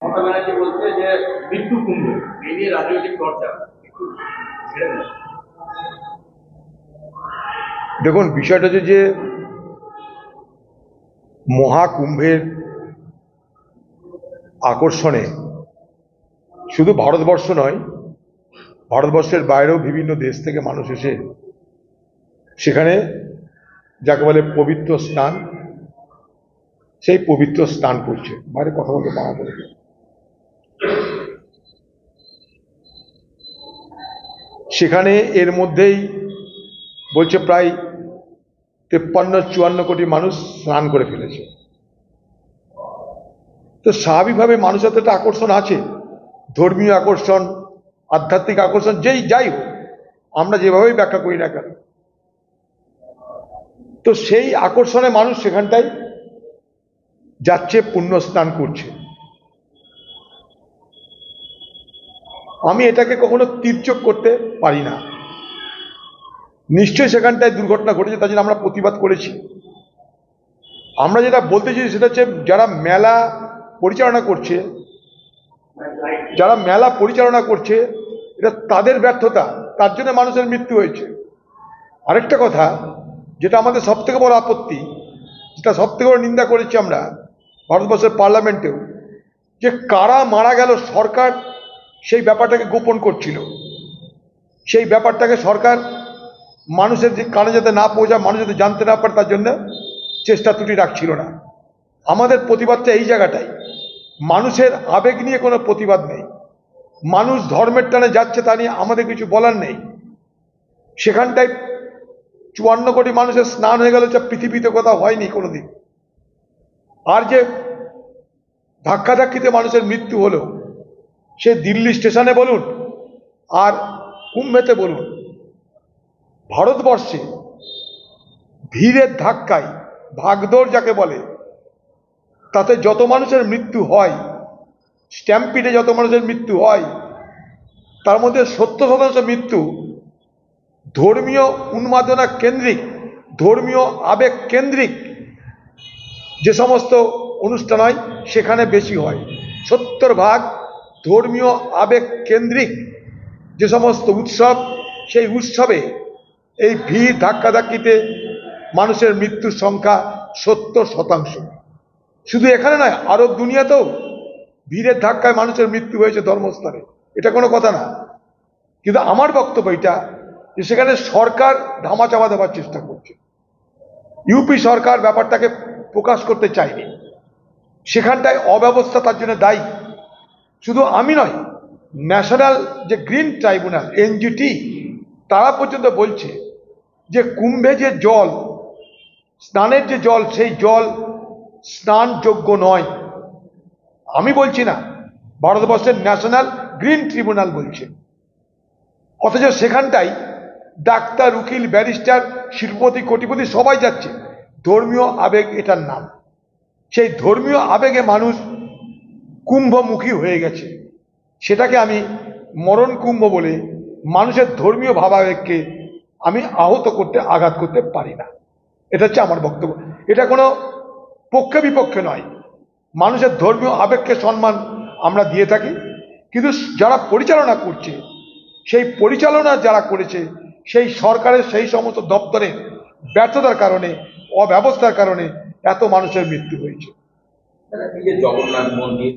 মমতা ব্যানার্জি বলছে যে মৃত্যু কুম্ভ এই নিয়ে রাজনৈতিক চর্চা একটু ছেড়ে দেন। দেখুন, বিষয়টা হচ্ছে যে মহাকুম্ভের আকর্ষণে শুধু ভারতবর্ষ নয়, ভারতবর্ষের বাইরেও বিভিন্ন দেশ থেকে মানুষ এসে সেখানে যাকে বলে পবিত্র স্নান, সেই পবিত্র স্নান করছে। বাইরে কথা বলতে পারা বলে সেখানে এর মধ্যেই বলছে প্রায় 53-54 কোটি মানুষ স্নান করে ফেলেছে। তো স্বাভাবিকভাবে মানুষের তো একটা আকর্ষণ আছে, ধর্মীয় আকর্ষণ, আধ্যাত্মিক আকর্ষণ, যাই হোক আমরা যেভাবেই ব্যাখ্যা করি না কেন। তো সেই আকর্ষণে মানুষ সেখানটায় যাচ্ছে, পুণ্য স্নান করছে। আমি এটাকে কখনো তির্যক করতে পারি না। নিশ্চয়ই সেখানটায় দুর্ঘটনা ঘটেছে, তার জন্য আমরা প্রতিবাদ করেছি। আমরা যেটা বলতে চাই সেটা হচ্ছে যারা মেলা পরিচালনা করছে এটা তাদের ব্যর্থতা, তার জন্য মানুষের মৃত্যু হয়েছে। আরেকটা কথা যেটা আমাদের সব থেকে বড় আপত্তি, যেটা সব থেকে বড় নিন্দা করেছি আমরা ভারতবর্ষের পার্লামেন্টেও, যে কারা মারা গেল সরকার সেই ব্যাপারটাকে গোপন করছিল। সেই ব্যাপারটাকে সরকার মানুষের যে কানে যাতে না পৌঁছায়, মানুষ যাতে জানতে না পারে, তার জন্য চেষ্টা ত্রুটি রাখছিল না। আমাদের প্রতিবাদটা এই জায়গাটাই, মানুষের আবেগ নিয়ে কোনো প্রতিবাদ নেই। মানুষ ধর্মের টানে যাচ্ছে, তা নিয়ে আমাদের কিছু বলার নেই। সেখানটায় 54 কোটি মানুষের স্নান হয়ে গেল, যা পৃথিবীতে কোথাও হয়নি কোনোদিন। আর যে ধাক্কাধাক্কিতে মানুষের মৃত্যু হলো, সে দিল্লি স্টেশনে বলুন আর কুম্ভেতে বলুন, ভারতবর্ষে ভিড়ের ধাক্কায়, ভাগদৌড় যাকে বলে, তাতে যত মানুষের মৃত্যু হয়, স্ট্যাম্পিডে যত মানুষের মৃত্যু হয়, তার মধ্যে 70% মৃত্যু ধর্মীয় উন্মাদনা কেন্দ্রিক, ধর্মীয় আবেগ কেন্দ্রিক যে সমস্ত অনুষ্ঠান হয় সেখানে বেশি হয়। 70% ধর্মীয় আবেগ কেন্দ্রিক যে সমস্ত উৎসব, সেই উৎসবে এই ভিড় ধাক্কাধাক্কিতে মানুষের মৃত্যুর সংখ্যা 70%। শুধু এখানে নয়, আরব দুনিয়াতেও ভিড়ের ধাক্কায় মানুষের মৃত্যু হয়েছে ধর্মস্থানে, এটা কোনো কথা না। কিন্তু আমার বক্তব্য এটা যে সেখানে সরকার ধামাচাপা দেওয়ার চেষ্টা করছে। ইউপি সরকার ব্যাপারটাকে প্রকাশ করতে চায়নি, সেখানটায় অব্যবস্থা তার জন্য দায়ী। শুধু আমি নয়, ন্যাশনাল যে গ্রিন ট্রাইব্যুনাল এনজিটি, তারা পর্যন্ত বলছে যে কুম্ভে যে জল, স্নানের যে জল, সেই জল স্নানযোগ্য নয়। আমি বলছি না, ভারতবর্ষের ন্যাশনাল গ্রিন ট্রিব্যুনাল বলছে। অথচ সেখানটাই ডাক্তার, উকিল, ব্যারিস্টার, শিল্পপতি, কোটিপতি সবাই যাচ্ছে। ধর্মীয় আবেগ এটার নাম। সেই ধর্মীয় আবেগে মানুষ কুম্ভমুখী হয়ে গেছে। সেটাকে আমি মরণ কুম্ভ বলে মানুষের ধর্মীয় ভাবাবেগকে আমি আঘাত করতে পারি না। এটা হচ্ছে আমার বক্তব্য। এটা কোনো পক্ষে বিপক্ষে নয়, মানুষের ধর্মীয় আবেগকে সম্মান আমরা দিয়ে থাকি। কিন্তু যারা পরিচালনা করছে, সেই পরিচালনা যারা করেছে, সেই সরকারের সেই সমস্ত দপ্তরের ব্যর্থতার কারণে, অব্যবস্থার কারণে এত মানুষের মৃত্যু হয়েছে। এই যে জগন্নাথ মন্দির